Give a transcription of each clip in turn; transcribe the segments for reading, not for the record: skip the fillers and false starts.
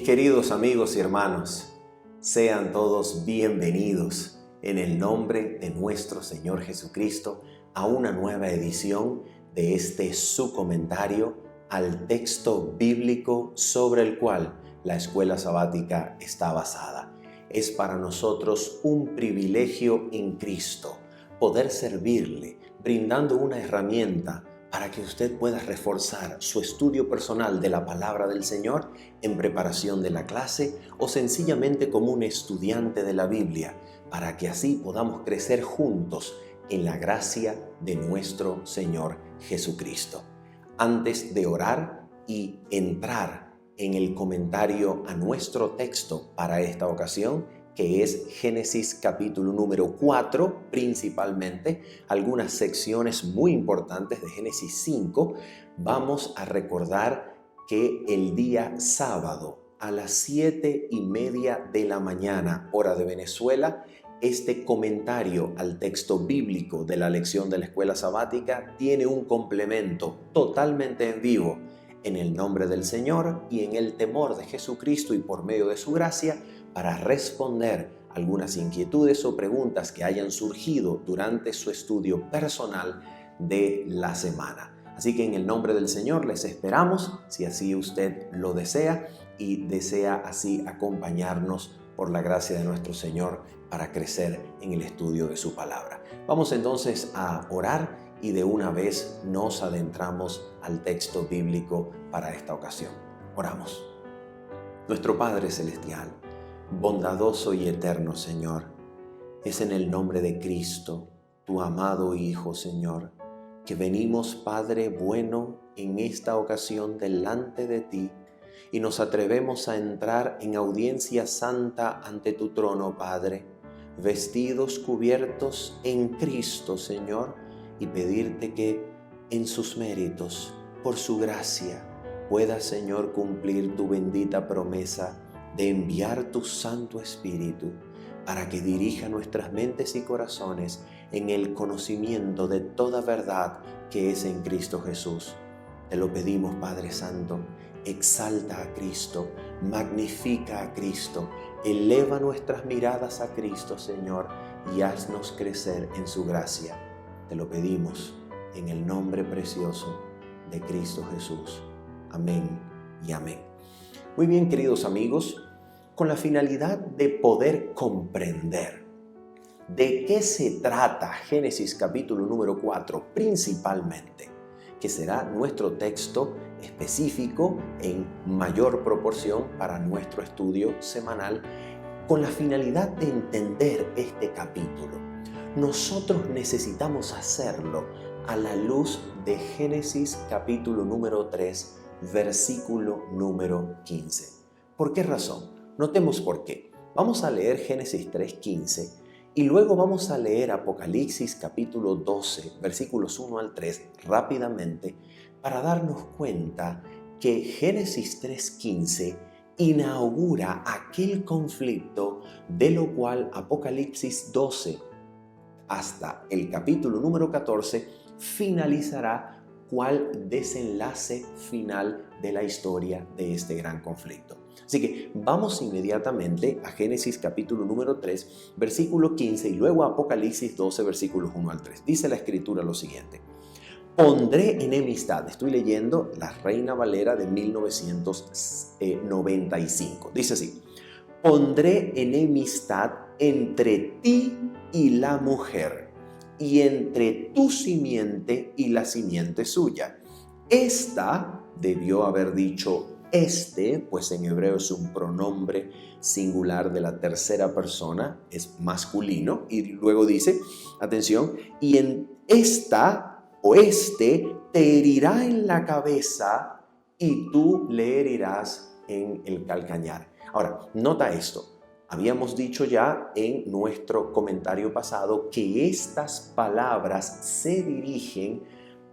queridos amigos y hermanos, sean todos bienvenidos en el nombre de nuestro Señor Jesucristo a una nueva edición de este su comentario al texto bíblico sobre el cual la escuela sabática está basada. Es para nosotros un privilegio en Cristo poder servirle, brindando una herramienta para que usted pueda reforzar su estudio personal de la palabra del Señor en preparación de la clase o sencillamente como un estudiante de la Biblia, para que así podamos crecer juntos en la gracia de nuestro Señor Jesucristo. Antes de orar y entrar en el comentario a nuestro texto para esta ocasión, que es Génesis capítulo número 4, principalmente, algunas secciones muy importantes de Génesis 5, vamos a recordar que el día sábado a las 7:30 de la mañana, hora de Venezuela, este comentario al texto bíblico de la lección de la escuela sabática tiene un complemento totalmente en vivo. En el nombre del Señor y en el temor de Jesucristo y por medio de su gracia, para responder algunas inquietudes o preguntas que hayan surgido durante su estudio personal de la semana. Así que en el nombre del Señor les esperamos, si así usted lo desea y desea así acompañarnos por la gracia de nuestro Señor para crecer en el estudio de su palabra. Vamos entonces a orar y de una vez nos adentramos al texto bíblico para esta ocasión. Oramos. Nuestro Padre Celestial, bondadoso y eterno Señor, es en el nombre de Cristo, tu amado Hijo, Señor, que venimos, Padre bueno, en esta ocasión delante de ti y nos atrevemos a entrar en audiencia santa ante tu trono, Padre, vestidos, cubiertos en Cristo, Señor, y pedirte que en sus méritos, por su gracia, pueda, Señor, cumplir tu bendita promesa de enviar tu Santo Espíritu para que dirija nuestras mentes y corazones en el conocimiento de toda verdad que es en Cristo Jesús. Te lo pedimos, Padre Santo, exalta a Cristo, magnifica a Cristo, eleva nuestras miradas a Cristo, Señor, y haznos crecer en su gracia. Te lo pedimos en el nombre precioso de Cristo Jesús. Amén y amén. Muy bien, queridos amigos, con la finalidad de poder comprender de qué se trata Génesis capítulo número 4 principalmente, que será nuestro texto específico en mayor proporción para nuestro estudio semanal, con la finalidad de entender este capítulo, nosotros necesitamos hacerlo a la luz de Génesis capítulo número 3, versículo número 15. ¿Por qué razón? Notemos por qué. Vamos a leer Génesis 3:15 y luego vamos a leer Apocalipsis capítulo 12, versículos 1 al 3 rápidamente para darnos cuenta que Génesis 3:15 inaugura aquel conflicto de lo cual Apocalipsis 12 hasta el capítulo número 14 finalizará cuál desenlace final de la historia de este gran conflicto. Así que vamos inmediatamente a Génesis capítulo número 3, versículo 15 y luego a Apocalipsis 12, versículos 1 al 3. Dice la Escritura lo siguiente: pondré enemistad. Estoy leyendo la Reina Valera de 1995. Dice así: pondré enemistad entre ti y la mujer, y entre tu simiente y la simiente suya. Esta debió haber dicho este, pues en hebreo es un pronombre singular de la tercera persona, es masculino, y luego dice, atención, y en esta o este te herirá en la cabeza y tú le herirás en el calcañar. Ahora, nota esto. Habíamos dicho ya en nuestro comentario pasado que estas palabras se dirigen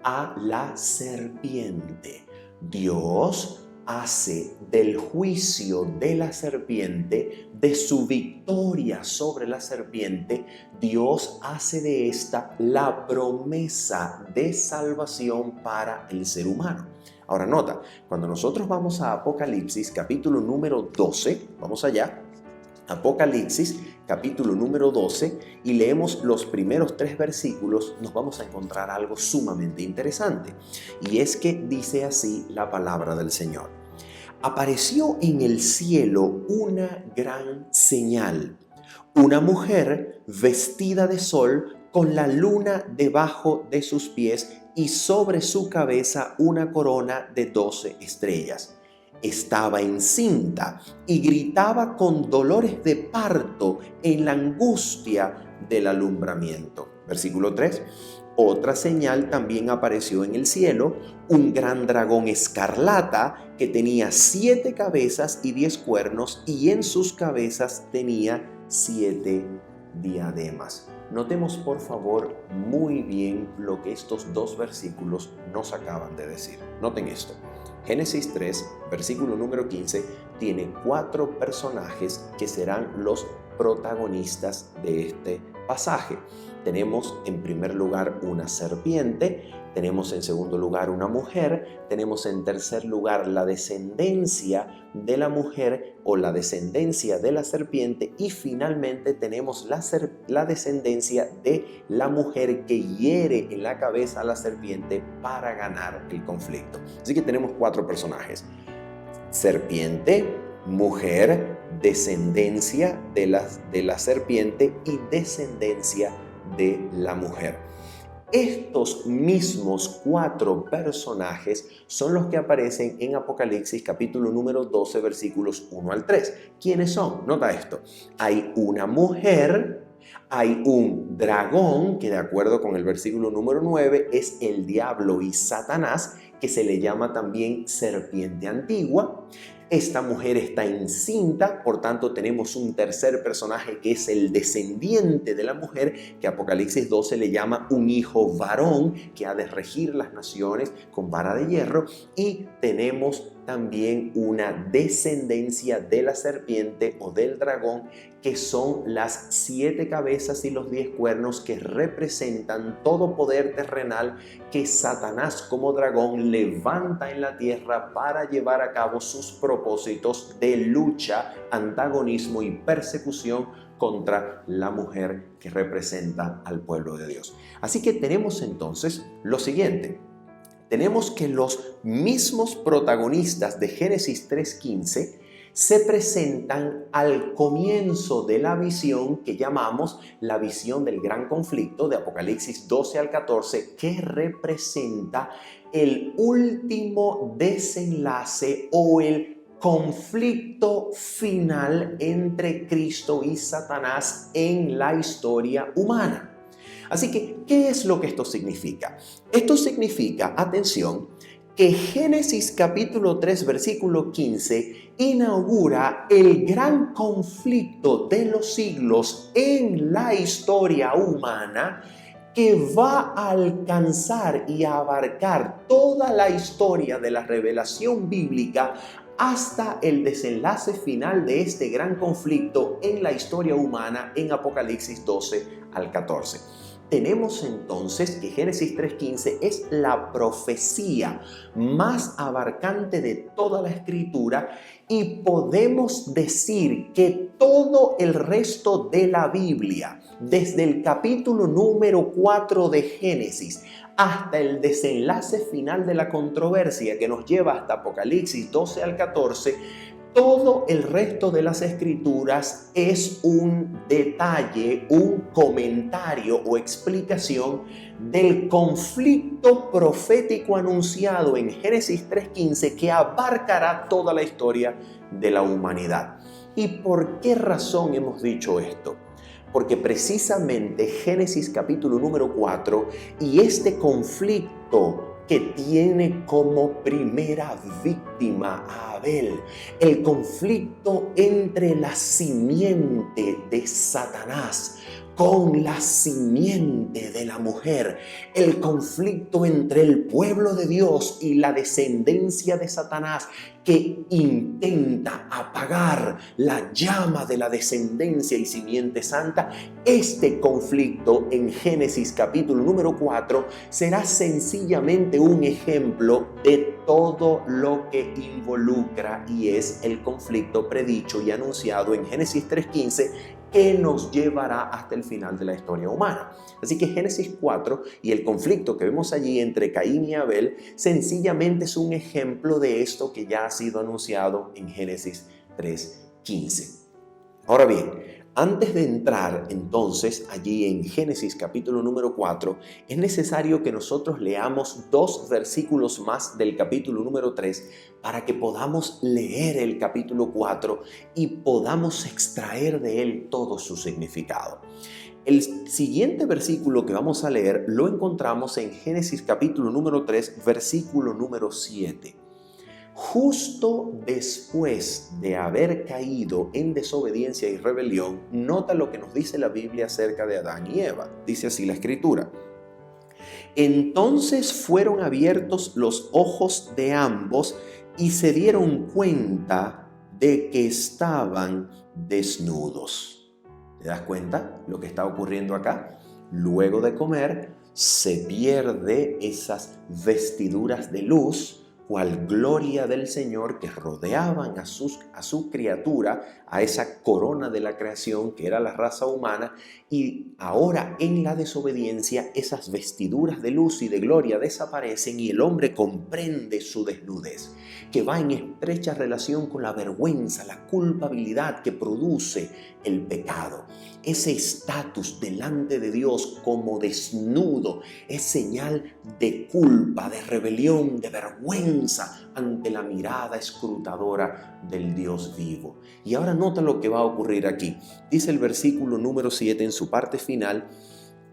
a la serpiente. Dios hace del juicio de la serpiente, de su victoria sobre la serpiente, Dios hace de esta la promesa de salvación para el ser humano. Ahora nota, cuando nosotros vamos a Apocalipsis capítulo número 12, vamos allá, Apocalipsis capítulo número 12, y leemos los primeros 3 versículos, nos vamos a encontrar algo sumamente interesante. Y es que dice así la palabra del Señor. Apareció en el cielo una gran señal, una mujer vestida de sol con la luna debajo de sus pies y sobre su cabeza una corona de 12 estrellas. Estaba encinta y gritaba con dolores de parto en la angustia del alumbramiento. Versículo 3. Otra señal también apareció en el cielo, un gran dragón escarlata que tenía 7 cabezas y 10 cuernos, y en sus cabezas tenía 7 diademas. Notemos por favor muy bien lo que estos 2 versículos nos acaban de decir. Noten esto. Génesis 3, versículo número 15, tiene 4 personajes que serán los protagonistas de este pasaje. Tenemos en primer lugar una serpiente, tenemos en segundo lugar una mujer, tenemos en tercer lugar la descendencia de la mujer o la descendencia de la serpiente, y finalmente tenemos la descendencia de la mujer que hiere en la cabeza a la serpiente para ganar el conflicto. Así que tenemos 4 personajes: serpiente, mujer, descendencia de la serpiente y descendencia de la mujer. Estos mismos 4 personajes son los que aparecen en Apocalipsis capítulo número 12 versículos 1 al 3. ¿Quiénes son? Nota esto. Hay una mujer, hay un dragón, que de acuerdo con el versículo número 9 es el diablo y Satanás, que se le llama también serpiente antigua. Esta mujer está encinta, por tanto tenemos un tercer personaje que es el descendiente de la mujer, que Apocalipsis 12 le llama un hijo varón que ha de regir las naciones con vara de hierro, y tenemos también una descendencia de la serpiente o del dragón, que son las 7 cabezas y los 10 cuernos, que representan todo poder terrenal que Satanás como dragón levanta en la tierra para llevar a cabo sus propósitos de lucha, antagonismo y persecución contra la mujer que representa al pueblo de Dios. Así que tenemos entonces lo siguiente. Tenemos que los mismos protagonistas de Génesis 3:15 se presentan al comienzo de la visión que llamamos la visión del gran conflicto de Apocalipsis 12 al 14, que representa el último desenlace o el conflicto final entre Cristo y Satanás en la historia humana. Así que, ¿qué es lo que esto significa? Esto significa, atención, que Génesis capítulo 3 versículo 15 inaugura el gran conflicto de los siglos en la historia humana, que va a alcanzar y a abarcar toda la historia de la revelación bíblica hasta el desenlace final de este gran conflicto en la historia humana en Apocalipsis 12 al 14. Tenemos entonces que Génesis 3:15 es la profecía más abarcante de toda la Escritura, y podemos decir que todo el resto de la Biblia, desde el capítulo número 4 de Génesis hasta el desenlace final de la controversia que nos lleva hasta Apocalipsis 12 al 14, todo el resto de las Escrituras es un detalle, un comentario o explicación del conflicto profético anunciado en Génesis 3:15, que abarcará toda la historia de la humanidad. ¿Y por qué razón hemos dicho esto? Porque precisamente Génesis capítulo número 4 y este conflicto que tiene como primera víctima a Abel, el conflicto entre la simiente de Satanás con la simiente de la mujer. El conflicto entre el pueblo de Dios y la descendencia de Satanás, que intenta apagar la llama de la descendencia y simiente santa. Este conflicto en Génesis capítulo número 4 será sencillamente un ejemplo de todo lo que involucra y es el conflicto predicho y anunciado en Génesis 3:15, que nos llevará hasta el final de la historia humana. Así que Génesis 4 y el conflicto que vemos allí entre Caín y Abel sencillamente es un ejemplo de esto que ya ha sido anunciado en Génesis 3:15. Ahora bien, antes de entrar entonces allí en Génesis capítulo número 4, es necesario que nosotros leamos 2 versículos más del capítulo número 3 para que podamos leer el capítulo 4 y podamos extraer de él todo su significado. El siguiente versículo que vamos a leer lo encontramos en Génesis capítulo número 3, versículo número 7. Justo después de haber caído en desobediencia y rebelión, nota lo que nos dice la Biblia acerca de Adán y Eva. Dice así la Escritura: entonces fueron abiertos los ojos de ambos y se dieron cuenta de que estaban desnudos. ¿Te das cuenta lo que está ocurriendo acá? Luego de comer, se pierde esas vestiduras de luz, cual gloria del Señor, que rodeaban a su criatura, a esa corona de la creación que era la raza humana, y ahora en la desobediencia esas vestiduras de luz y de gloria desaparecen y el hombre comprende su desnudez, que va en estrecha relación con la vergüenza, la culpabilidad que produce el pecado. Ese estatus delante de Dios como desnudo es señal de culpa, de rebelión, de vergüenza ante la mirada escrutadora del Dios vivo. Y ahora nota lo que va a ocurrir aquí. Dice el versículo número 7 en su parte final: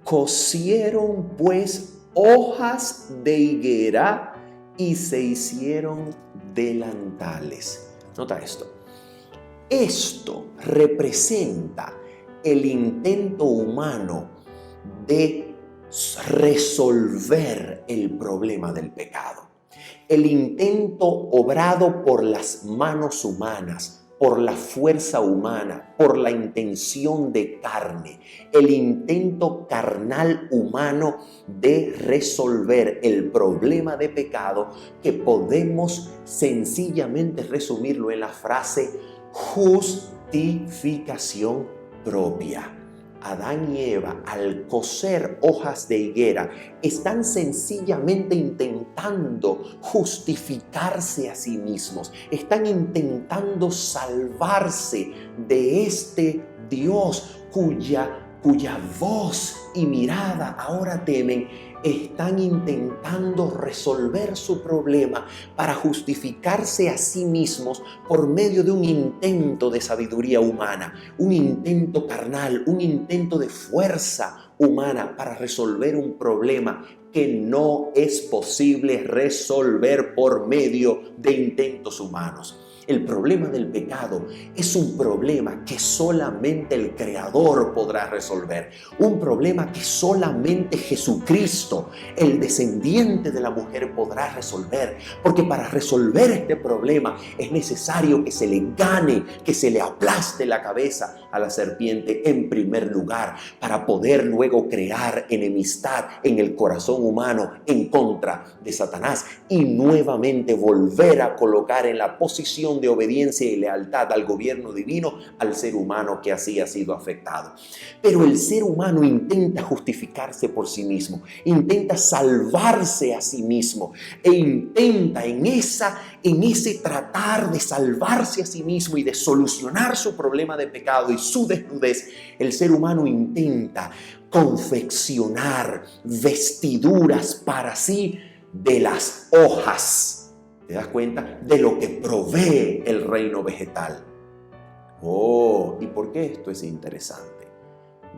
cosieron pues hojas de higuera y se hicieron delantales. Nota esto. Esto representa el intento humano de resolver el problema del pecado. El intento obrado por las manos humanas, por la fuerza humana, por la intención de carne, el intento carnal humano de resolver el problema de pecado, que podemos sencillamente resumirlo en la frase justificación propia. Adán y Eva, al coser hojas de higuera, están sencillamente intentando justificarse a sí mismos, están intentando salvarse de este Dios cuya voz y mirada ahora temen. Están intentando resolver su problema para justificarse a sí mismos por medio de un intento de sabiduría humana, un intento carnal, un intento de fuerza humana para resolver un problema que no es posible resolver por medio de intentos humanos. El problema del pecado es un problema que solamente el Creador podrá resolver. Un problema que solamente Jesucristo, el descendiente de la mujer, podrá resolver. Porque para resolver este problema es necesario que se le gane, que se le aplaste la cabeza a la serpiente en primer lugar, para poder luego crear enemistad en el corazón humano en contra de Satanás y nuevamente volver a colocar en la posición de obediencia y lealtad al gobierno divino al ser humano que así ha sido afectado. Pero el ser humano intenta justificarse por sí mismo, intenta salvarse a sí mismo e intenta en ese tratar de salvarse a sí mismo y de solucionar su problema de pecado y su desnudez, el ser humano intenta confeccionar vestiduras para sí de las hojas. ¿Te das cuenta? De lo que provee el reino vegetal. ¿Y por qué esto es interesante?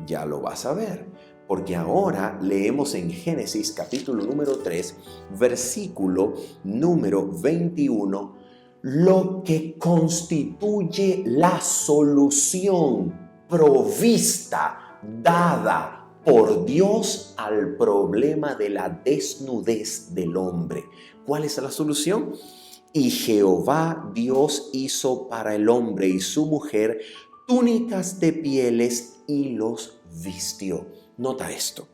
Ya lo vas a ver, porque ahora leemos en Génesis capítulo número 3, versículo número 21, lo que constituye la solución provista dada por Dios al problema de la desnudez del hombre. ¿Cuál es la solución? Y Jehová Dios hizo para el hombre y su mujer túnicas de pieles y los vistió. Nota esto.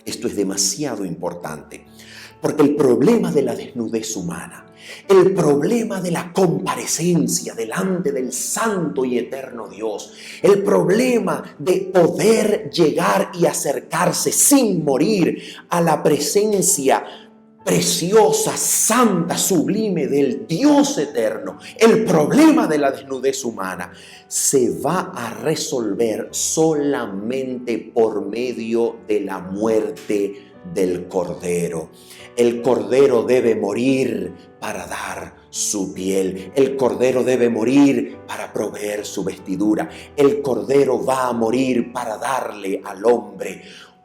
Esto es demasiado importante, porque el problema de la desnudez humana, el problema de la comparecencia delante del santo y eterno Dios, el problema de poder llegar y acercarse sin morir a la presencia preciosa, santa, sublime del Dios eterno, el problema de la desnudez humana se va a resolver solamente por medio de la muerte del Cordero. El Cordero debe morir para dar su piel. El Cordero debe morir para proveer su vestidura. El Cordero va a morir para darle al hombre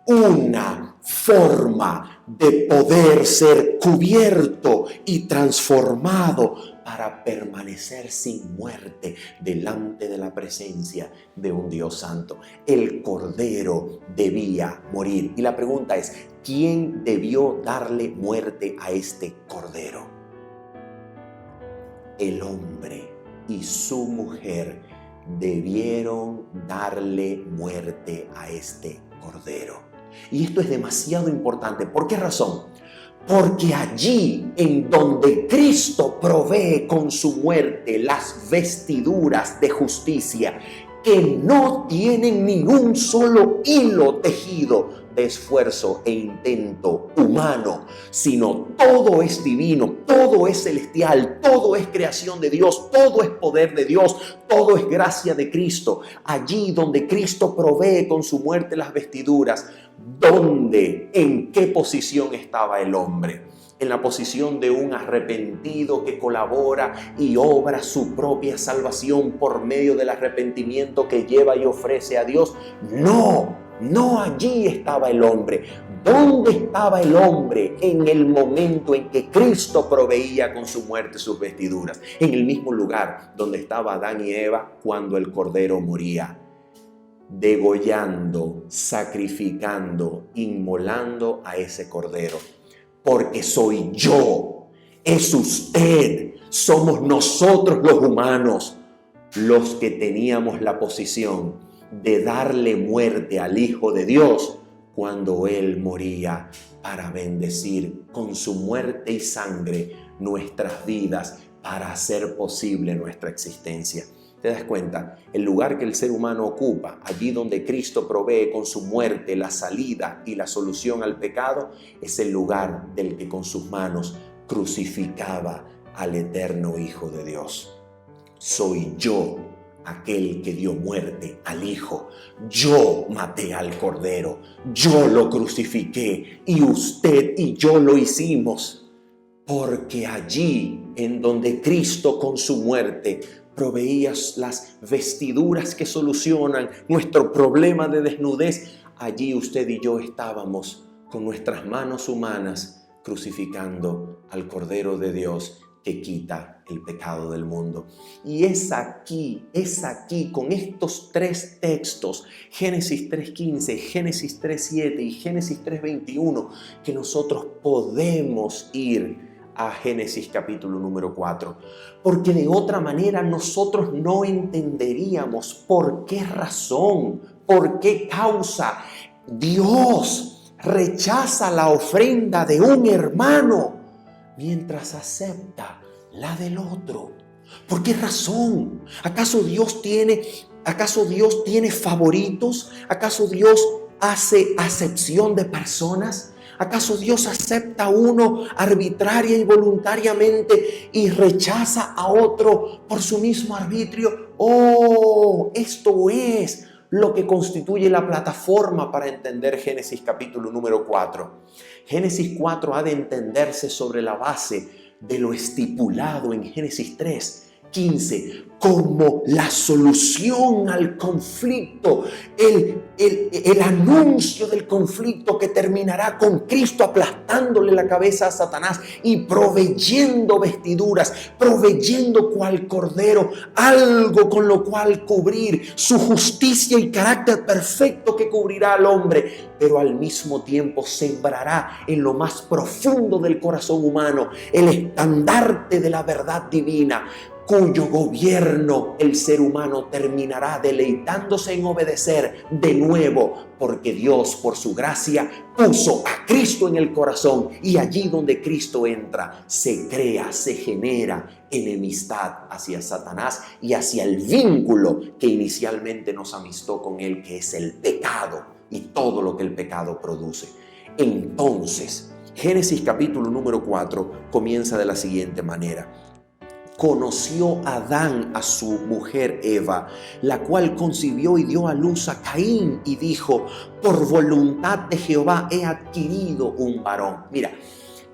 una forma de poder ser cubierto y transformado para permanecer sin muerte delante de la presencia de un Dios santo. El Cordero debía morir. Y la pregunta es, ¿quién debió darle muerte a este Cordero? El hombre y su mujer debieron darle muerte a este Cordero. Y esto es demasiado importante. ¿Por qué razón? Porque allí en donde Cristo provee con su muerte las vestiduras de justicia que no tienen ni un solo hilo tejido de esfuerzo e intento humano, sino todo es divino, todo es celestial, todo es creación de Dios, todo es poder de Dios, todo es gracia de Cristo. Allí donde Cristo provee con su muerte las vestiduras, ¿dónde, en qué posición estaba el hombre? En la posición de un arrepentido que colabora y obra su propia salvación por medio del arrepentimiento que lleva y ofrece a Dios. No allí estaba el hombre. ¿Dónde estaba el hombre en el momento en que Cristo proveía con su muerte sus vestiduras? En el mismo lugar donde estaba Adán y Eva cuando el Cordero moría, degollando, sacrificando, inmolando a ese Cordero. Porque soy yo, es usted, somos nosotros los humanos los que teníamos la posición de darle muerte al Hijo de Dios cuando Él moría para bendecir con su muerte y sangre nuestras vidas para hacer posible nuestra existencia. ¿Te das cuenta? El lugar que el ser humano ocupa, allí donde Cristo provee con su muerte la salida y la solución al pecado, es el lugar del que con sus manos crucificaba al eterno Hijo de Dios. Soy yo aquel que dio muerte al Hijo. Yo maté al Cordero, yo lo crucifiqué y usted y yo lo hicimos. Porque allí en donde Cristo con su muerte proveía las vestiduras que solucionan nuestro problema de desnudez, allí usted y yo estábamos con nuestras manos humanas crucificando al Cordero de Dios que quita el pecado del mundo. Y es aquí, con estos tres textos, Génesis 3:15, Génesis 3:7 y Génesis 3:21, que nosotros podemos ir a Génesis capítulo número 4, porque de otra manera nosotros no entenderíamos por qué razón, por qué causa Dios rechaza la ofrenda de un hermano mientras acepta la del otro. ¿Por qué razón? ¿Acaso Dios tiene favoritos? ¿Acaso Dios hace acepción de personas? ¿Acaso Dios acepta a uno arbitraria y voluntariamente y rechaza a otro por su mismo arbitrio? Esto es lo que constituye la plataforma para entender Génesis capítulo número 4. Génesis 4 ha de entenderse sobre la base de lo estipulado en Génesis 3, 15 como la solución al conflicto, el anuncio del conflicto que terminará con Cristo aplastándole la cabeza a Satanás y proveyendo vestiduras, proveyendo cual cordero algo con lo cual cubrir su justicia y carácter perfecto que cubrirá al hombre, pero al mismo tiempo sembrará en lo más profundo del corazón humano el estandarte de la verdad divina, cuyo gobierno el ser humano terminará deleitándose en obedecer de nuevo, porque Dios, por su gracia, puso a Cristo en el corazón, y allí donde Cristo entra, se crea, se genera enemistad hacia Satanás y hacia el vínculo que inicialmente nos amistó con él, que es el pecado y todo lo que el pecado produce. Entonces, Génesis capítulo número 4 comienza de la siguiente manera. Conoció Adán a su mujer Eva, la cual concibió y dio a luz a Caín y dijo: por voluntad de Jehová he adquirido un varón. Mira,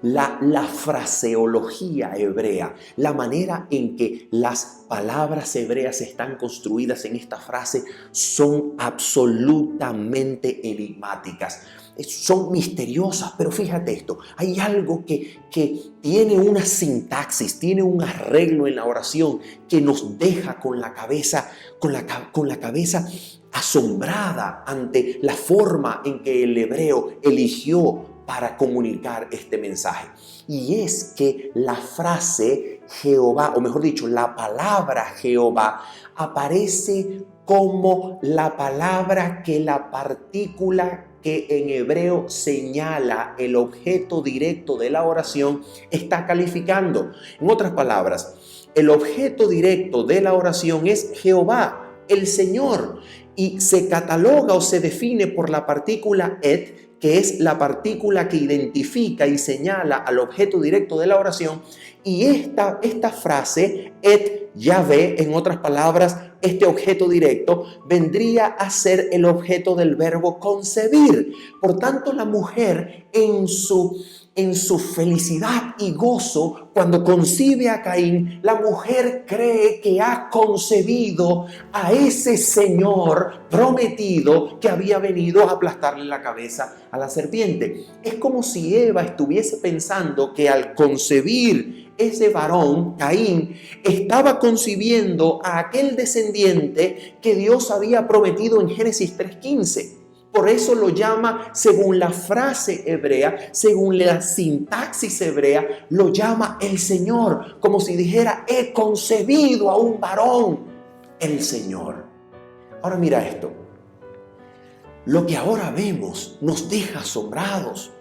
la fraseología hebrea, la manera en que las palabras hebreas están construidas en esta frase son absolutamente enigmáticas. Son misteriosas, pero fíjate esto, hay algo que tiene una sintaxis, tiene un arreglo en la oración que nos deja con la cabeza asombrada ante la forma en que el hebreo eligió para comunicar este mensaje. Y es que la frase Jehová, o mejor dicho, la palabra Jehová, aparece como la palabra que la partícula que en hebreo señala el objeto directo de la oración está calificando. En otras palabras, el objeto directo de la oración es Jehová, el Señor, y se cataloga o se define por la partícula et, que es la partícula que identifica y señala al objeto directo de la oración. Y esta frase, et Yahvé, en otras palabras, este objeto directo vendría a ser el objeto del verbo concebir. Por tanto, la mujer en su felicidad y gozo, cuando concibe a Caín, la mujer cree que ha concebido a ese Señor prometido que había venido a aplastarle la cabeza a la serpiente. Es como si Eva estuviese pensando que al concebir ese varón, Caín, estaba concibiendo a aquel descendiente que Dios había prometido en Génesis 3:15. Por eso lo llama, según la frase hebrea, según la sintaxis hebrea, lo llama el Señor, como si dijera: he concebido a un varón, el Señor. Ahora mira esto. Lo que ahora vemos nos deja asombrados,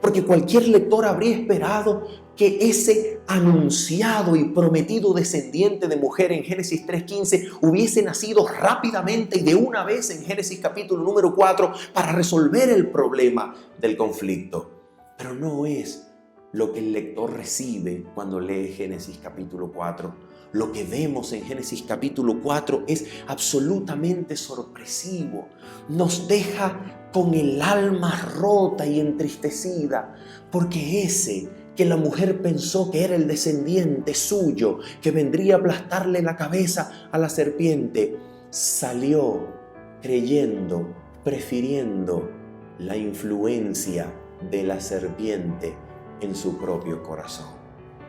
porque cualquier lector habría esperado que ese anunciado y prometido descendiente de mujer en Génesis 3:15 hubiese nacido rápidamente y de una vez en Génesis capítulo número 4 para resolver el problema del conflicto. Pero no es lo que el lector recibe cuando lee Génesis capítulo 4. Lo que vemos en Génesis capítulo 4 es absolutamente sorpresivo. Nos deja con el alma rota y entristecida, porque ese que la mujer pensó que era el descendiente suyo, que vendría a aplastarle la cabeza a la serpiente, salió creyendo, prefiriendo la influencia de la serpiente en su propio corazón.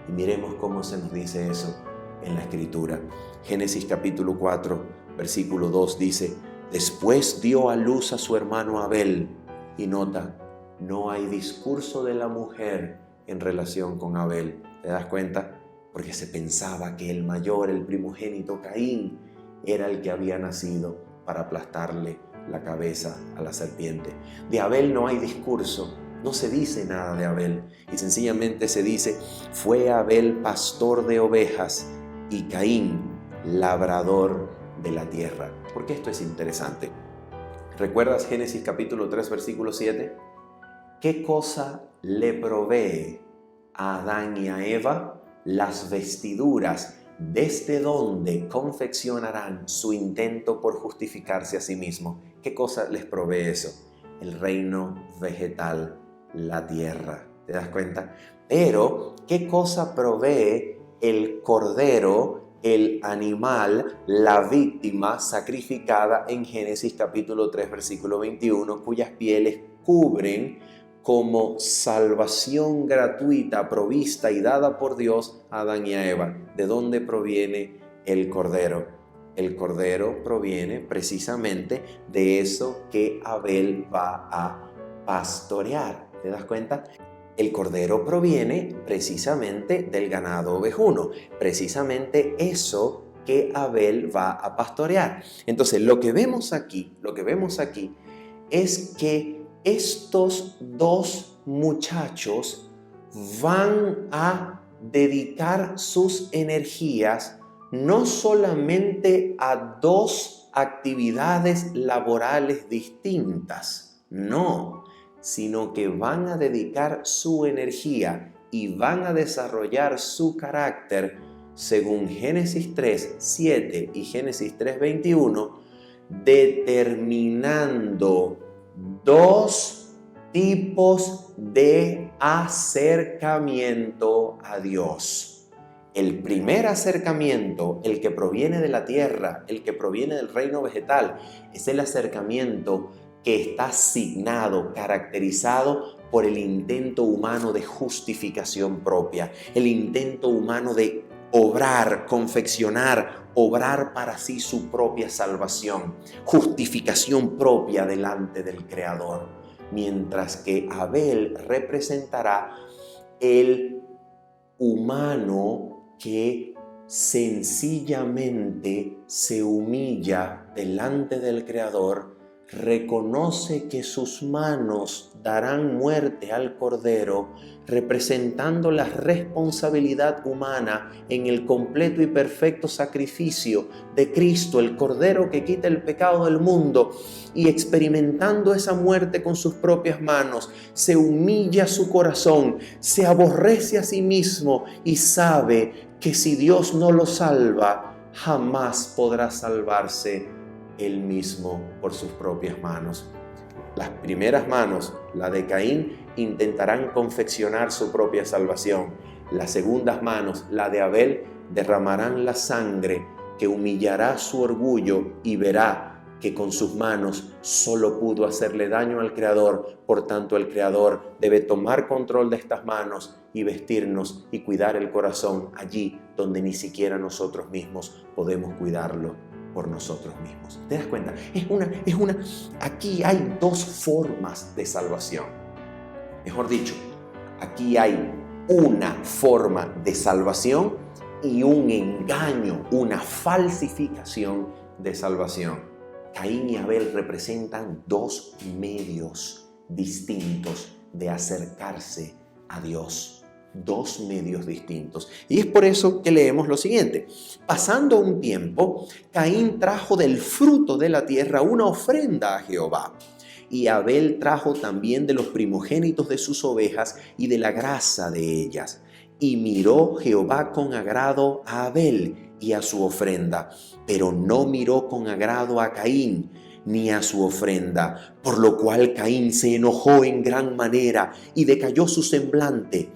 Y miremos cómo se nos dice eso en la Escritura. Génesis capítulo 4, versículo 2 dice: después dio a luz a su hermano Abel. Y nota, no hay discurso de la mujer en relación con Abel. ¿Te das cuenta? Porque se pensaba que el mayor, el primogénito Caín, era el que había nacido para aplastarle la cabeza a la serpiente. De Abel no hay discurso, no se dice nada de Abel, y sencillamente se dice: fue Abel pastor de ovejas y Caín labrador de la tierra. Porque esto es interesante. ¿Recuerdas Génesis capítulo 3, versículo 7? ¿Qué cosa le provee a Adán y a Eva? Las vestiduras, desde donde confeccionarán su intento por justificarse a sí mismo. ¿Qué cosa les provee eso? El reino vegetal, la tierra. ¿Te das cuenta? Pero, ¿qué cosa provee el cordero el animal, la víctima sacrificada en Génesis capítulo 3, versículo 21, cuyas pieles cubren como salvación gratuita, provista y dada por Dios a Adán y a Eva. ¿De dónde proviene el cordero? El cordero proviene precisamente de eso que Abel va a pastorear. ¿Te das cuenta? El cordero proviene precisamente del ganado ovejuno, precisamente eso que Abel va a pastorear. Entonces, lo que vemos aquí es que estos dos muchachos van a dedicar sus energías no solamente a dos actividades laborales distintas, no, sino que van a dedicar su energía y van a desarrollar su carácter según Génesis 3:7 y Génesis 3:21, determinando dos tipos de acercamiento a Dios. El primer acercamiento, el que proviene de la tierra, el que proviene del reino vegetal, es el acercamiento que está asignado, caracterizado por el intento humano de justificación propia, el intento humano de obrar, confeccionar, obrar para sí su propia salvación, justificación propia delante del Creador, mientras que Abel representará el humano que sencillamente se humilla delante del Creador, reconoce que sus manos darán muerte al Cordero, representando la responsabilidad humana en el completo y perfecto sacrificio de Cristo, el Cordero que quita el pecado del mundo, y experimentando esa muerte con sus propias manos, se humilla su corazón, se aborrece a sí mismo y sabe que si Dios no lo salva, jamás podrá salvarse él mismo por sus propias manos. Las primeras manos, la de Caín, intentarán confeccionar su propia salvación. Las segundas manos, la de Abel, derramarán la sangre que humillará su orgullo y verá que con sus manos solo pudo hacerle daño al Creador. Por tanto, el Creador debe tomar control de estas manos y vestirnos y cuidar el corazón allí donde ni siquiera nosotros mismos podemos cuidarlo por nosotros mismos. ¿Te das cuenta? Aquí hay dos formas de salvación. Mejor dicho, aquí hay una forma de salvación y un engaño, una falsificación de salvación. Caín y Abel representan dos medios distintos de acercarse a Dios. Dos medios distintos. Y es por eso que leemos lo siguiente. Pasando un tiempo, Caín trajo del fruto de la tierra una ofrenda a Jehová. Y Abel trajo también de los primogénitos de sus ovejas y de la grasa de ellas. Y miró Jehová con agrado a Abel y a su ofrenda, pero no miró con agrado a Caín ni a su ofrenda, por lo cual Caín se enojó en gran manera y decayó su semblante.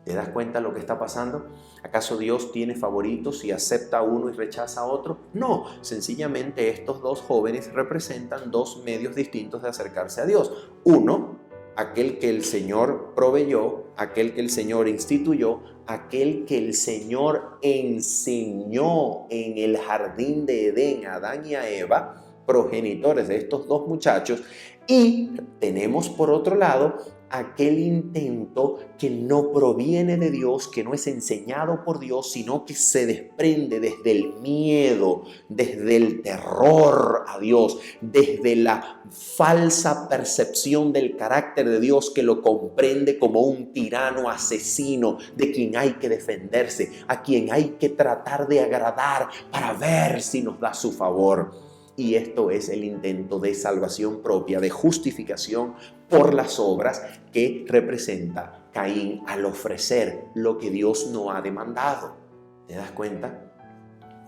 ¿Te das cuenta lo que está pasando? ¿Acaso Dios tiene favoritos y acepta a uno y rechaza a otro? No, sencillamente estos dos jóvenes representan dos medios distintos de acercarse a Dios. Uno, aquel que el Señor proveyó, aquel que el Señor instituyó, aquel que el Señor enseñó en el jardín de Edén a Adán y a Eva, progenitores de estos dos muchachos. Y tenemos por otro lado aquel intento que no proviene de Dios, que no es enseñado por Dios, sino que se desprende desde el miedo, desde el terror a Dios, desde la falsa percepción del carácter de Dios, que lo comprende como un tirano asesino de quien hay que defenderse, a quien hay que tratar de agradar para ver si nos da su favor. Y esto es el intento de salvación propia, de justificación por las obras que representa Caín al ofrecer lo que Dios no ha demandado. ¿Te das cuenta?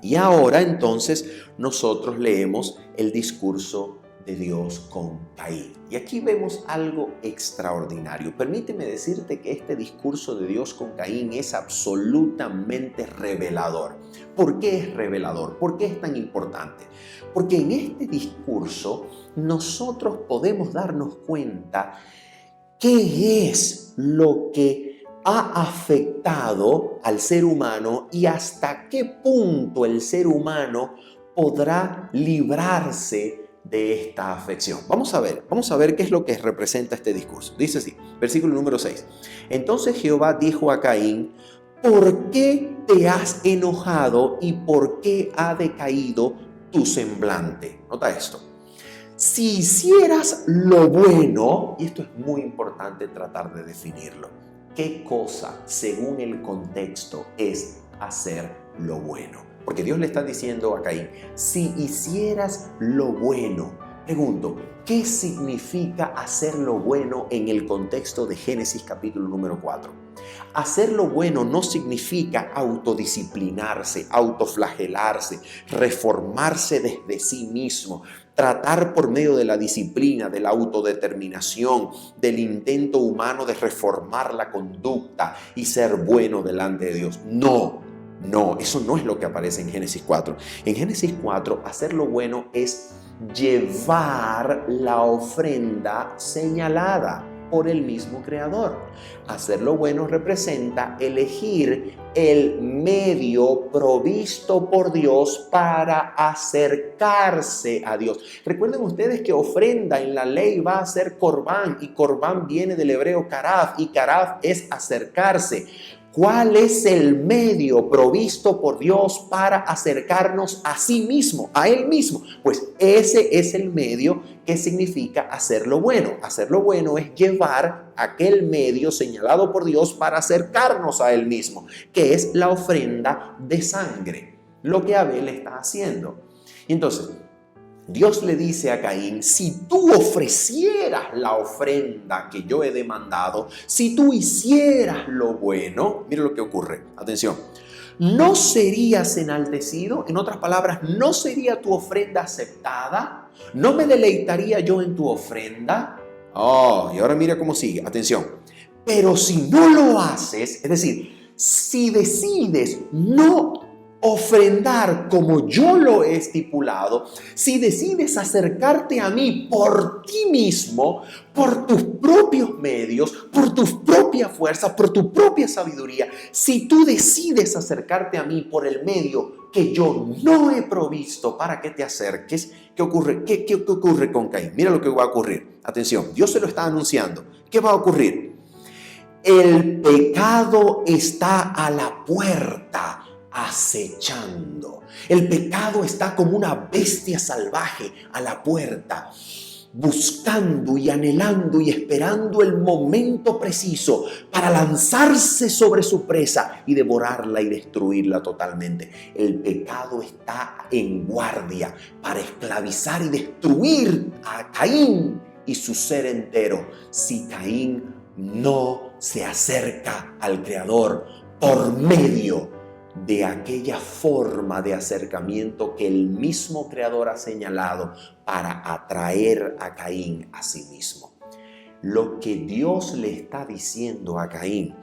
Y ahora entonces nosotros leemos el discurso de Dios con Caín. Y aquí vemos algo extraordinario. Permíteme decirte que este discurso de Dios con Caín es absolutamente revelador. ¿Por qué es revelador? ¿Por qué es tan importante? Porque en este discurso nosotros podemos darnos cuenta qué es lo que ha afectado al ser humano y hasta qué punto el ser humano podrá librarse de esta afección. Vamos a ver qué es lo que representa este discurso. Dice así, versículo número 6. Entonces Jehová dijo a Caín: ¿por qué te has enojado y por qué ha decaído tu semblante? Nota esto. Si hicieras lo bueno, y esto es muy importante tratar de definirlo, ¿qué cosa, según el contexto, es hacer lo bueno? Porque Dios le está diciendo a Caín, si hicieras lo bueno. Pregunto, ¿qué significa hacer lo bueno en el contexto de Génesis capítulo número 4? Hacer lo bueno no significa autodisciplinarse, autoflagelarse, reformarse desde sí mismo, tratar por medio de la disciplina, de la autodeterminación, del intento humano de reformar la conducta y ser bueno delante de Dios. No, eso no es lo que aparece en Génesis 4. En Génesis 4, hacer lo bueno es llevar la ofrenda señalada por el mismo Creador. Hacer lo bueno representa elegir el medio provisto por Dios para acercarse a Dios. Recuerden ustedes que ofrenda en la ley va a ser corbán, y corbán viene del hebreo karaf, y karaf es acercarse. ¿Cuál es el medio provisto por Dios para acercarnos a sí mismo, a Él mismo? Pues ese es el medio que significa hacer lo bueno. Hacer lo bueno es llevar aquel medio señalado por Dios para acercarnos a Él mismo, que es la ofrenda de sangre, lo que Abel está haciendo. Y entonces, Dios le dice a Caín, si tú ofrecieras la ofrenda que yo he demandado, si tú hicieras lo bueno, mira lo que ocurre, atención, ¿no serías enaltecido? En otras palabras, ¿no sería tu ofrenda aceptada? ¿No me deleitaría yo en tu ofrenda? Y ahora mira cómo sigue, atención, pero si no lo haces, es decir, si decides no ofrendar como yo lo he estipulado, si decides acercarte a mí por ti mismo, por tus propios medios, por tus propias fuerzas, por tu propia sabiduría, si tú decides acercarte a mí por el medio que yo no he provisto para que te acerques, ¿qué ocurre? ¿Qué ocurre con Caín? Mira lo que va a ocurrir. Atención, Dios se lo está anunciando. ¿Qué va a ocurrir? El pecado está a la puerta, acechando. El pecado está como una bestia salvaje a la puerta, buscando y anhelando y esperando el momento preciso para lanzarse sobre su presa y devorarla y destruirla totalmente. El pecado está en guardia para esclavizar y destruir a Caín y su ser entero si Caín no se acerca al Creador por medio de aquella forma de acercamiento que el mismo Creador ha señalado para atraer a Caín a sí mismo. Lo que Dios le está diciendo a Caín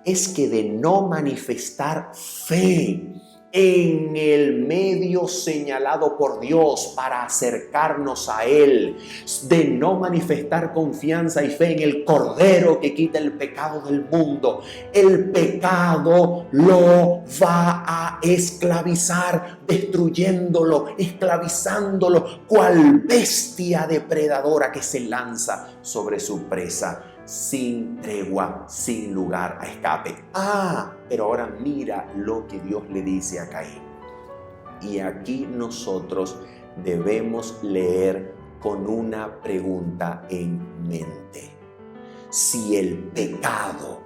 es que de no manifestar fe en el medio señalado por Dios para acercarnos a Él, de no manifestar confianza y fe en el Cordero que quita el pecado del mundo, el pecado lo va a esclavizar, destruyéndolo, esclavizándolo, cual bestia depredadora que se lanza sobre su presa, sin tregua, sin lugar a escape. Pero ahora mira lo que Dios le dice a Caín. Y aquí nosotros debemos leer con una pregunta en mente. Si el pecado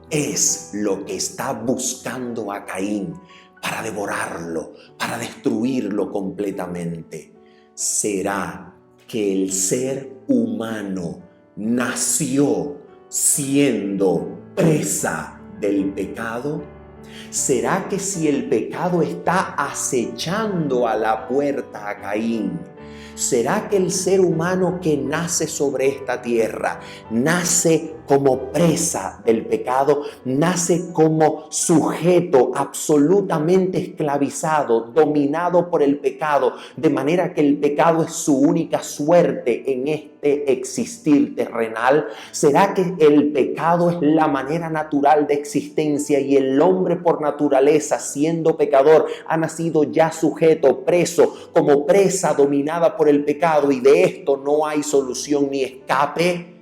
es lo que está buscando a Caín para devorarlo, para destruirlo completamente, ¿será que el ser humano nació siendo presa del pecado? ¿Será que si el pecado está acechando a la puerta a Caín, ¿Será que el ser humano que nace sobre esta tierra nace como presa del pecado? ¿Nace como sujeto absolutamente esclavizado, dominado por el pecado, de manera que el pecado es su única suerte en este existir terrenal? ¿Será que el pecado es la manera natural de existencia y el hombre por naturaleza, siendo pecador, ha nacido ya sujeto, preso, como presa dominada por el pecado, y de esto no hay solución ni escape?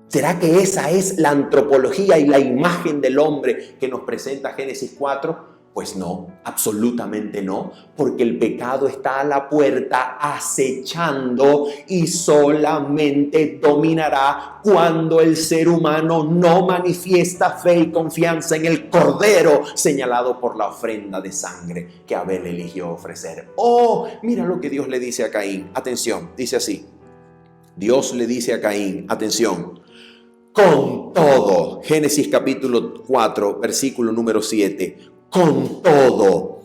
¿Será que esa es la antropología y la imagen del hombre que nos presenta Génesis 4? Pues no, absolutamente no, porque el pecado está a la puerta acechando y solamente dominará cuando el ser humano no manifiesta fe y confianza en el Cordero señalado por la ofrenda de sangre que Abel eligió ofrecer. Oh, mira lo que Dios le dice a Caín. Atención, dice así. Dios le dice a Caín, atención, con todo, Génesis capítulo 4, versículo número 7, con todo,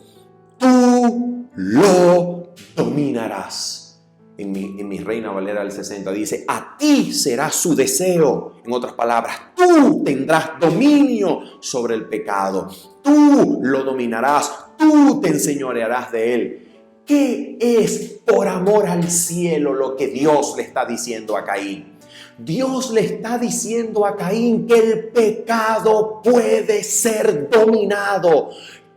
tú lo dominarás. En mi Reina Valera del 60 dice, a ti será su deseo. En otras palabras, tú tendrás dominio sobre el pecado. Tú lo dominarás, tú te enseñorearás de él. ¿Qué es por amor al cielo lo que Dios le está diciendo a Caín? Dios le está diciendo a Caín que el pecado puede ser dominado,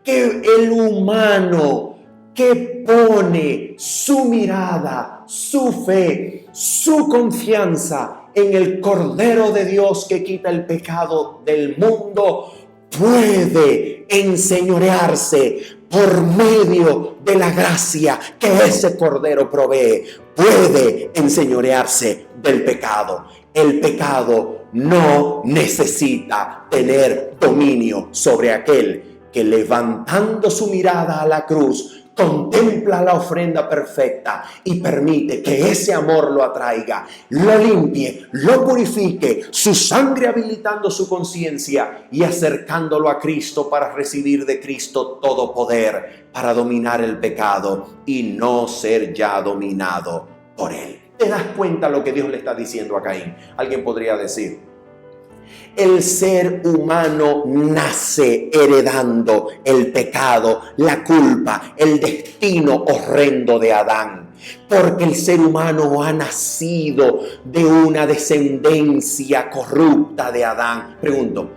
que el humano que pone su mirada, su fe, su confianza en el Cordero de Dios que quita el pecado del mundo, puede enseñorearse por medio de la gracia que ese Cordero provee. Puede enseñorearse del pecado. El pecado no necesita tener dominio sobre aquel que, levantando su mirada a la cruz, contempla la ofrenda perfecta y permite que ese amor lo atraiga, lo limpie, lo purifique, su sangre habilitando su conciencia y acercándolo a Cristo para recibir de Cristo todo poder para dominar el pecado y no ser ya dominado por él. ¿Te das cuenta lo que Dios le está diciendo a Caín? Alguien podría decir, el ser humano nace heredando el pecado, la culpa, el destino horrendo de Adán. Porque el ser humano ha nacido de una descendencia corrupta de Adán. Pregunto,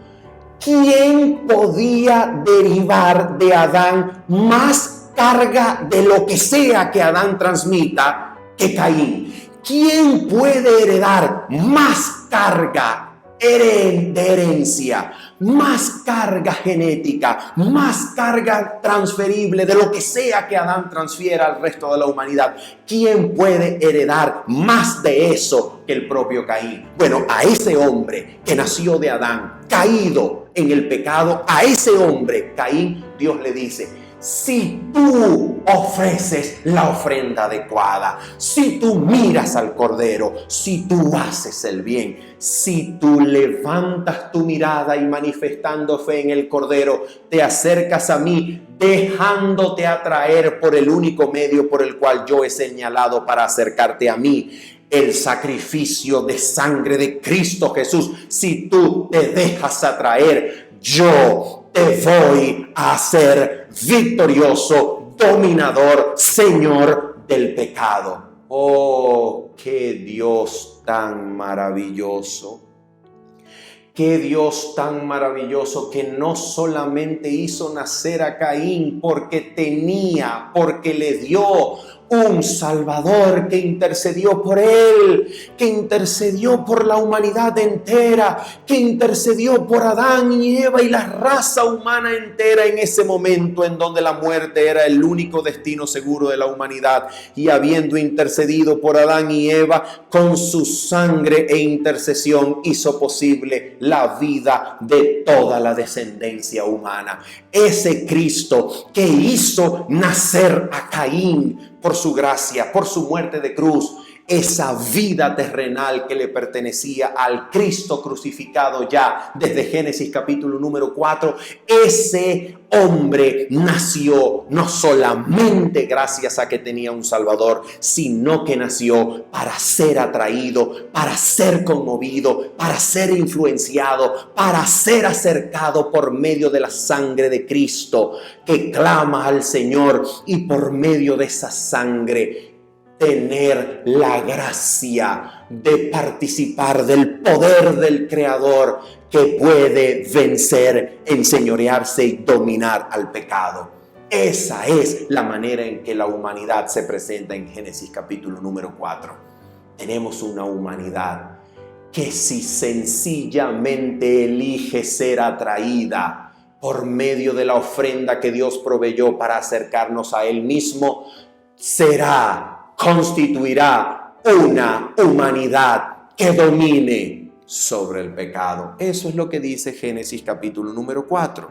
¿quién podía derivar de Adán más carga de lo que sea que Adán transmita que Caín? ¿Quién puede heredar más carga de herencia, más carga genética, más carga transferible de lo que sea que Adán transfiera al resto de la humanidad? ¿Quién puede heredar más de eso que el propio Caín? Bueno, a ese hombre que nació de Adán, caído en el pecado, a ese hombre, Caín, Dios le dice, si tú ofreces la ofrenda adecuada, si tú miras al Cordero, si tú haces el bien, si tú levantas tu mirada y manifestando fe en el Cordero, te acercas a mí, dejándote atraer por el único medio por el cual yo he señalado para acercarte a mí, el sacrificio de sangre de Cristo Jesús. Si tú te dejas atraer, yo te voy a hacer victorioso, dominador, Señor del pecado. Oh, qué Dios tan maravilloso. Qué Dios tan maravilloso que no solamente hizo nacer a Caín porque le dio un Salvador que intercedió por él, que intercedió por la humanidad entera, que intercedió por Adán y Eva y la raza humana entera en ese momento en donde la muerte era el único destino seguro de la humanidad, y habiendo intercedido por Adán y Eva, con su sangre e intercesión hizo posible la vida de toda la descendencia humana. Ese Cristo que hizo nacer a Caín por su gracia, por su muerte de cruz, esa vida terrenal que le pertenecía al Cristo crucificado ya desde Génesis capítulo número 4, ese hombre nació no solamente gracias a que tenía un Salvador, sino que nació para ser atraído, para ser conmovido, para ser influenciado, para ser acercado por medio de la sangre de Cristo que clama al Señor, y por medio de esa sangre tener la gracia de participar del poder del Creador que puede vencer, enseñorearse y dominar al pecado. Esa es la manera en que la humanidad se presenta en Génesis capítulo número 4. Tenemos una humanidad que si sencillamente elige ser atraída por medio de la ofrenda que Dios proveyó para acercarnos a Él mismo, constituirá una humanidad que domine sobre el pecado. Eso es lo que dice Génesis capítulo número 4.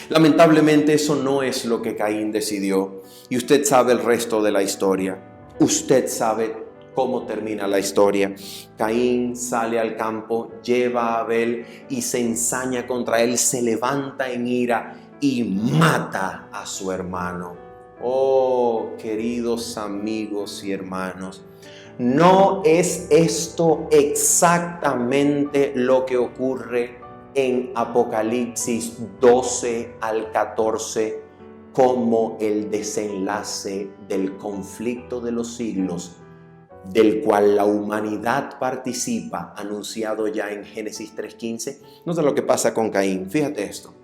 Lamentablemente eso no es lo que Caín decidió. Y usted sabe el resto de la historia. Usted sabe cómo termina la historia. Caín sale al campo, lleva a Abel y se ensaña contra él, se levanta en ira y mata a su hermano. Oh, queridos amigos y hermanos, ¿no es esto exactamente lo que ocurre en Apocalipsis 12 al 14 como el desenlace del conflicto de los siglos, del cual la humanidad participa, anunciado ya en Génesis 3:15? Nota lo que pasa con Caín. Fíjate esto.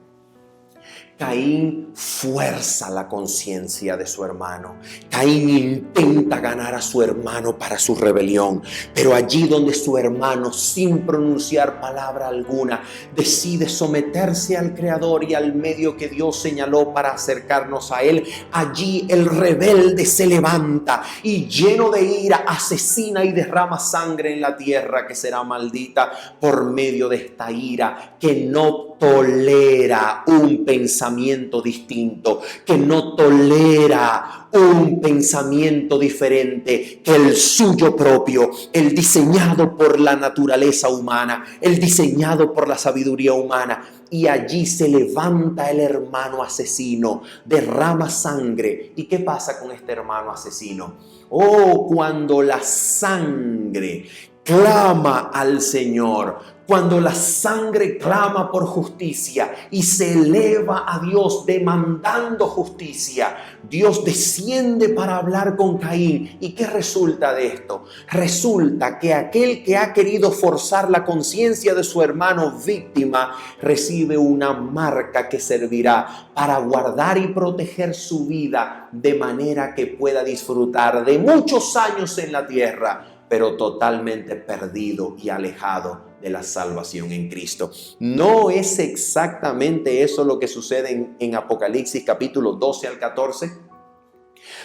Caín fuerza la conciencia de su hermano. Caín intenta ganar a su hermano para su rebelión, pero allí donde su hermano, sin pronunciar palabra alguna, decide someterse al Creador y al medio que Dios señaló para acercarnos a Él, allí el rebelde se levanta y, lleno de ira, asesina y derrama sangre en la tierra que será maldita por medio de esta ira que no tolera un pensamiento distinto, que no tolera un pensamiento diferente que el suyo propio, el diseñado por la naturaleza humana, el diseñado por la sabiduría humana. Y allí se levanta el hermano asesino, derrama sangre. ¿Y qué pasa con este hermano asesino? Oh, cuando la sangre clama al Señor, cuando la sangre clama por justicia y se eleva a Dios demandando justicia, Dios desciende para hablar con Caín. ¿Y qué resulta de esto? Resulta que aquel que ha querido forzar la conciencia de su hermano víctima recibe una marca que servirá para guardar y proteger su vida de manera que pueda disfrutar de muchos años en la tierra, pero totalmente perdido y alejado de la salvación en Cristo. ¿No es exactamente eso lo que sucede en Apocalipsis capítulo 12 al 14?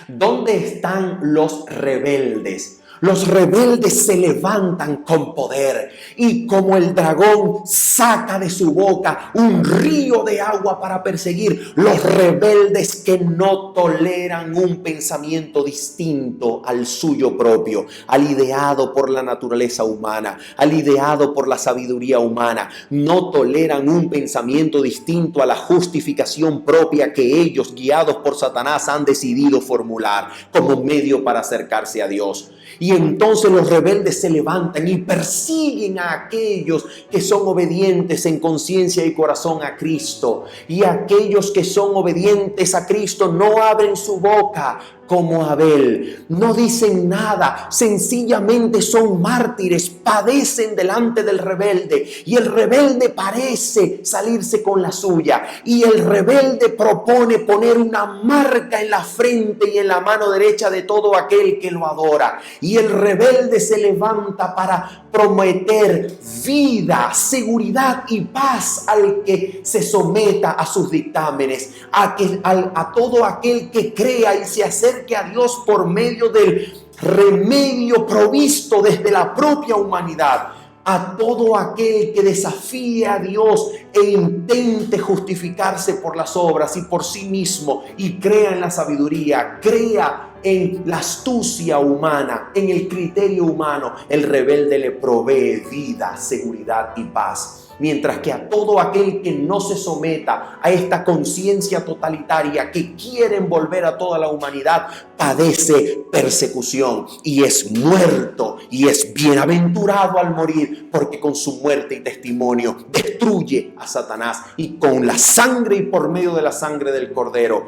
¿Dónde están los rebeldes? Los rebeldes se levantan con poder y como el dragón saca de su boca un río de agua para perseguir los rebeldes que no toleran un pensamiento distinto al suyo propio, al ideado por la naturaleza humana, al ideado por la sabiduría humana. No toleran un pensamiento distinto a la justificación propia que ellos, guiados por Satanás, han decidido formular como medio para acercarse a Dios. Y entonces los rebeldes se levantan y persiguen a aquellos que son obedientes en conciencia y corazón a Cristo. Y aquellos que son obedientes a Cristo no abren su boca como Abel, no dicen nada, sencillamente son mártires, padecen delante del rebelde y el rebelde parece salirse con la suya y el rebelde propone poner una marca en la frente y en la mano derecha de todo aquel que lo adora, y el rebelde se levanta para prometer vida, seguridad y paz al que se someta a sus dictámenes, a todo aquel que crea y se acerque a Dios por medio del remedio provisto desde la propia humanidad a todo aquel que desafíe a Dios e intente justificarse por las obras y por sí mismo y crea en la sabiduría, crea en la astucia humana, en el criterio humano. El rebelde le provee vida, seguridad y paz. Mientras que a todo aquel que no se someta a esta conciencia totalitaria que quiere envolver a toda la humanidad, padece persecución y es muerto y es bienaventurado al morir, porque con su muerte y testimonio destruye a Satanás y con la sangre y por medio de la sangre del Cordero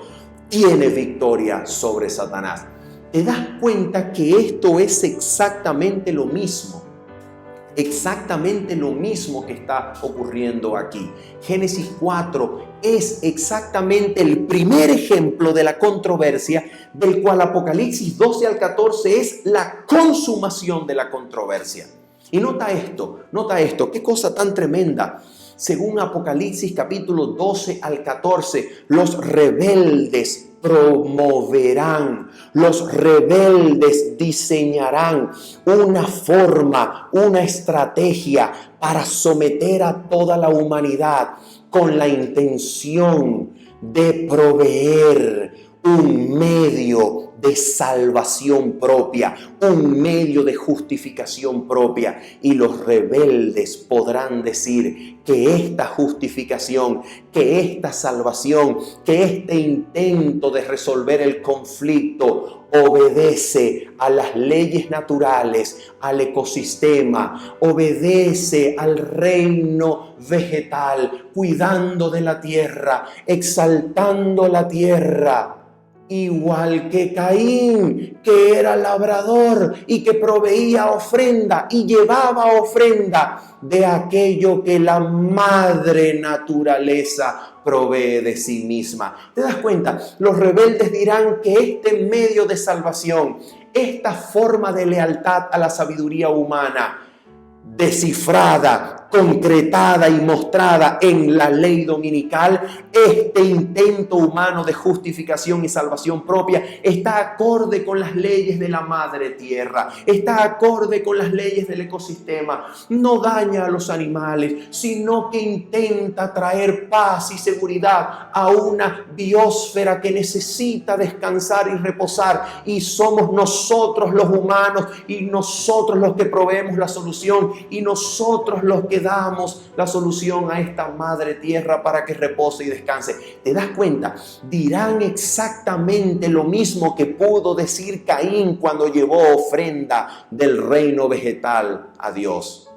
tiene victoria sobre Satanás. ¿Te das cuenta que esto es exactamente lo mismo? Exactamente lo mismo que está ocurriendo aquí. Génesis 4 es exactamente el primer ejemplo de la controversia, del cual Apocalipsis 12 al 14 es la consumación de la controversia. Y nota esto, qué cosa tan tremenda. Según Apocalipsis capítulo 12 al 14, los rebeldes promoverán, los rebeldes diseñarán una forma, una estrategia para someter a toda la humanidad con la intención de proveer un medio de salvación propia, un medio de justificación propia. Y los rebeldes podrán decir que esta justificación, que esta salvación, que este intento de resolver el conflicto obedece a las leyes naturales, al ecosistema, obedece al reino vegetal, cuidando de la tierra, exaltando la tierra. Igual que Caín, que era labrador y que proveía ofrenda y llevaba ofrenda de aquello que la madre naturaleza provee de sí misma. ¿Te das cuenta? Los rebeldes dirán que este medio de salvación, esta forma de lealtad a la sabiduría humana, descifrada, concretada y mostrada en la ley dominical, este intento humano de justificación y salvación propia está acorde con las leyes de la madre tierra, está acorde con las leyes del ecosistema, no daña a los animales, sino que intenta traer paz y seguridad a una biosfera que necesita descansar y reposar, y somos nosotros los humanos y nosotros los que proveemos la solución y nosotros los que damos la solución a esta madre tierra para que repose y descanse. ¿Te das cuenta? Dirán exactamente lo mismo que pudo decir Caín cuando llevó ofrenda del reino vegetal a Dios.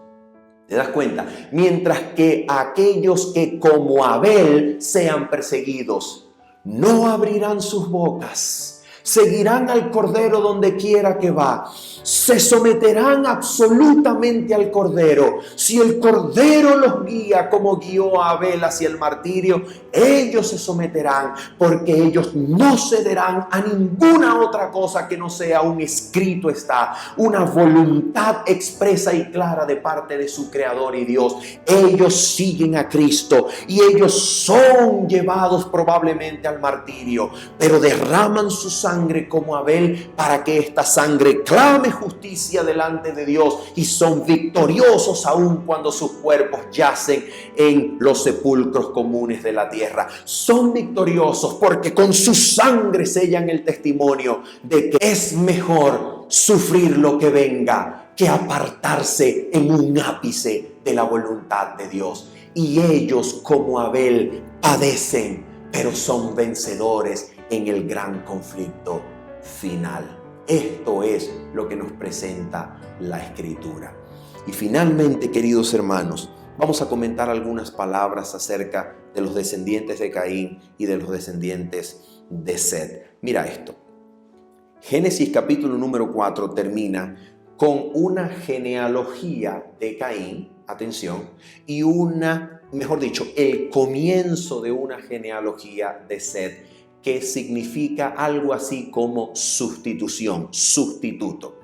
¿Te das cuenta? Mientras que aquellos que como Abel sean perseguidos, no abrirán sus bocas, seguirán al Cordero donde quiera que va, se someterán absolutamente al Cordero. Si el Cordero los guía como guió a Abel hacia el martirio, ellos se someterán, porque ellos no cederán a ninguna otra cosa que no sea un escrito está, una voluntad expresa y clara de parte de su Creador y Dios. Ellos siguen a Cristo y ellos son llevados probablemente al martirio, pero derraman su sangre como Abel para que esta sangre clame justicia delante de Dios, y son victoriosos aun cuando sus cuerpos yacen en los sepulcros comunes de la tierra. Son victoriosos porque con su sangre sellan el testimonio de que es mejor sufrir lo que venga que apartarse en un ápice de la voluntad de Dios. Y ellos, como Abel, padecen, pero son vencedores en el gran conflicto final. Esto es lo que nos presenta la Escritura. Y finalmente, queridos hermanos, vamos a comentar algunas palabras acerca de los descendientes de Caín y de los descendientes de Set. Mira esto. Génesis capítulo número 4 termina con una genealogía de Caín, atención, y el comienzo de una genealogía de Set, que significa algo así como sustitución, sustituto.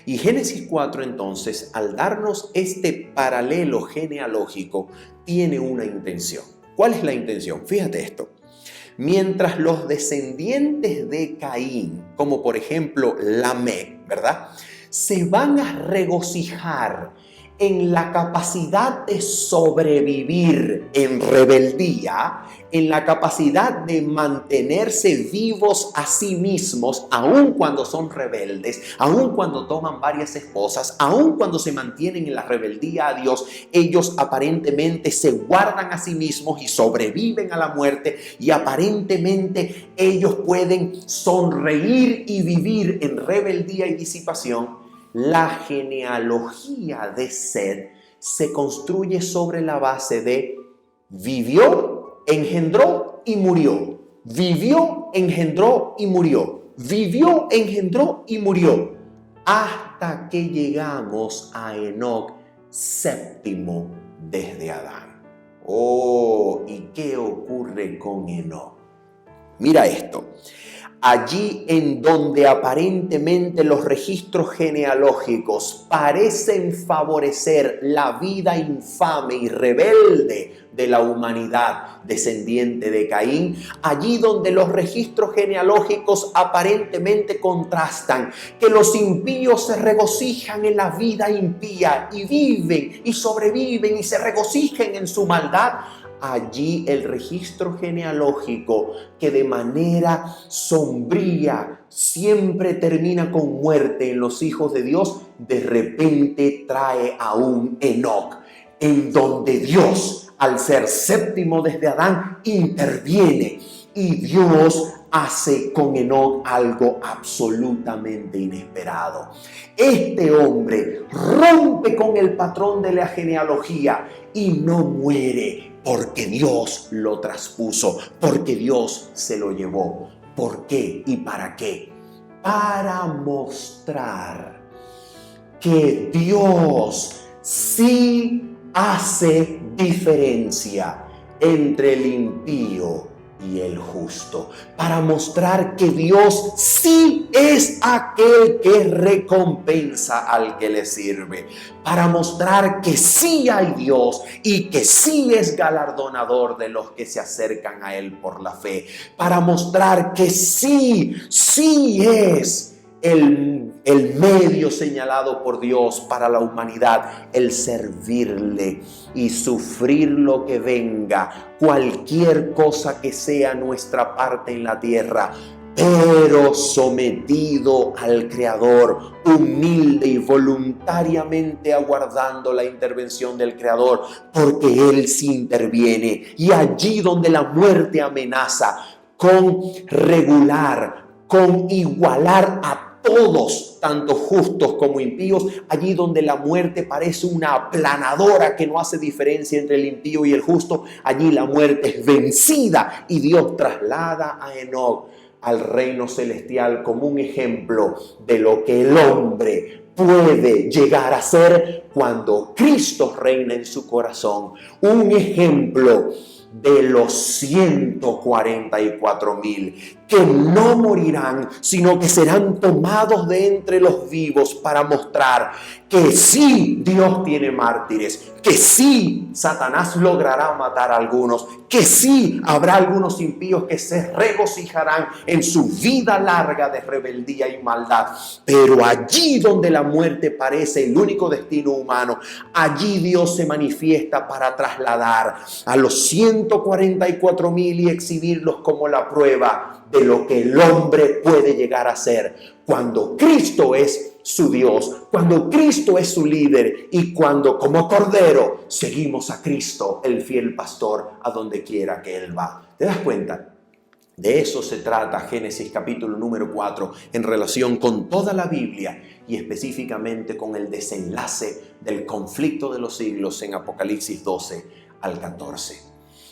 Y Génesis 4 entonces, al darnos este paralelo genealógico, tiene una intención. ¿Cuál es la intención? Fíjate esto. Mientras los descendientes de Caín, como por ejemplo Lamec, ¿verdad?, se van a regocijar en la capacidad de sobrevivir en rebeldía, en la capacidad de mantenerse vivos a sí mismos, aun cuando son rebeldes, aun cuando toman varias esposas, aun cuando se mantienen en la rebeldía a Dios, ellos aparentemente se guardan a sí mismos y sobreviven a la muerte, y aparentemente ellos pueden sonreír y vivir en rebeldía y disipación. La genealogía de Set se construye sobre la base de vivió, engendró y murió. Vivió, engendró y murió. Vivió, engendró y murió. Hasta que llegamos a Enoc, séptimo desde Adán. Oh, ¿y qué ocurre con Enoc? Mira esto. Allí en donde aparentemente los registros genealógicos parecen favorecer la vida infame y rebelde de la humanidad descendiente de Caín, allí donde los registros genealógicos aparentemente contrastan, que los impíos se regocijan en la vida impía y viven y sobreviven y se regocijan en su maldad, allí el registro genealógico, que de manera sombría siempre termina con muerte en los hijos de Dios, de repente trae a un Enoc, en donde Dios, al ser séptimo desde Adán, interviene, y Dios hace con Enoc algo absolutamente inesperado. Este hombre rompe con el patrón de la genealogía y no muere, porque Dios lo traspuso, porque Dios se lo llevó. ¿Por qué y para qué? Para mostrar que Dios sí hace diferencia entre el impío y el justo, para mostrar que Dios sí es aquel que recompensa al que le sirve, para mostrar que sí hay Dios y que sí es galardonador de los que se acercan a Él por la fe, para mostrar que sí es el medio señalado por Dios para la humanidad, el servirle y sufrir lo que venga, cualquier cosa que sea nuestra parte en la tierra, pero sometido al Creador, humilde y voluntariamente aguardando la intervención del Creador, porque Él sí interviene. Y allí donde la muerte amenaza con regular, con igualar a todos, tanto justos como impíos, allí donde la muerte parece una aplanadora que no hace diferencia entre el impío y el justo, allí la muerte es vencida y Dios traslada a Enoc al reino celestial como un ejemplo de lo que el hombre puede llegar a ser cuando Cristo reina en su corazón. Un ejemplo de los 144,000 que no morirán, sino que serán tomados de entre los vivos, para mostrar que sí Dios tiene mártires, que sí Satanás logrará matar a algunos, que sí habrá algunos impíos que se regocijarán en su vida larga de rebeldía y maldad. Pero allí donde la muerte parece el único destino humano, allí Dios se manifiesta para trasladar a los 144,000 y exhibirlos como la prueba de lo que el hombre puede llegar a ser cuando Cristo es su Dios, cuando Cristo es su líder y cuando como Cordero seguimos a Cristo, el fiel pastor, a donde quiera que Él va. ¿Te das cuenta? De eso se trata Génesis capítulo número 4 en relación con toda la Biblia y específicamente con el desenlace del conflicto de los siglos en Apocalipsis 12 al 14.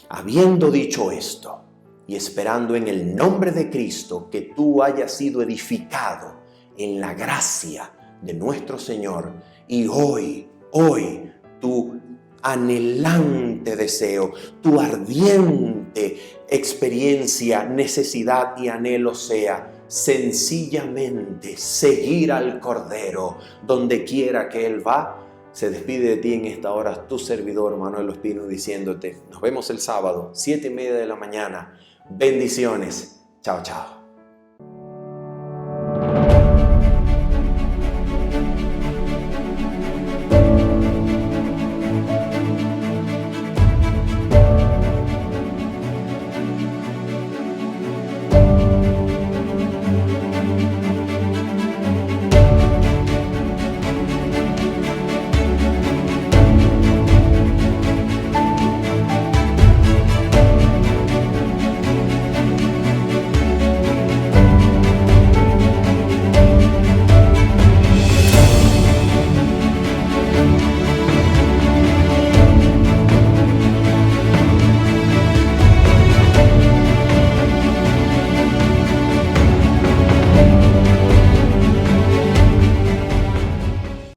Habiendo dicho esto y esperando en el nombre de Cristo que tú hayas sido edificado en la gracia de nuestro Señor, y hoy tu anhelante deseo, tu ardiente experiencia, necesidad y anhelo sea sencillamente seguir al Cordero donde quiera que Él va. Se despide de ti en esta hora tu servidor Manuel Ospino, diciéndote: nos vemos el sábado, 7:30 de la mañana. Bendiciones. Chao, chao.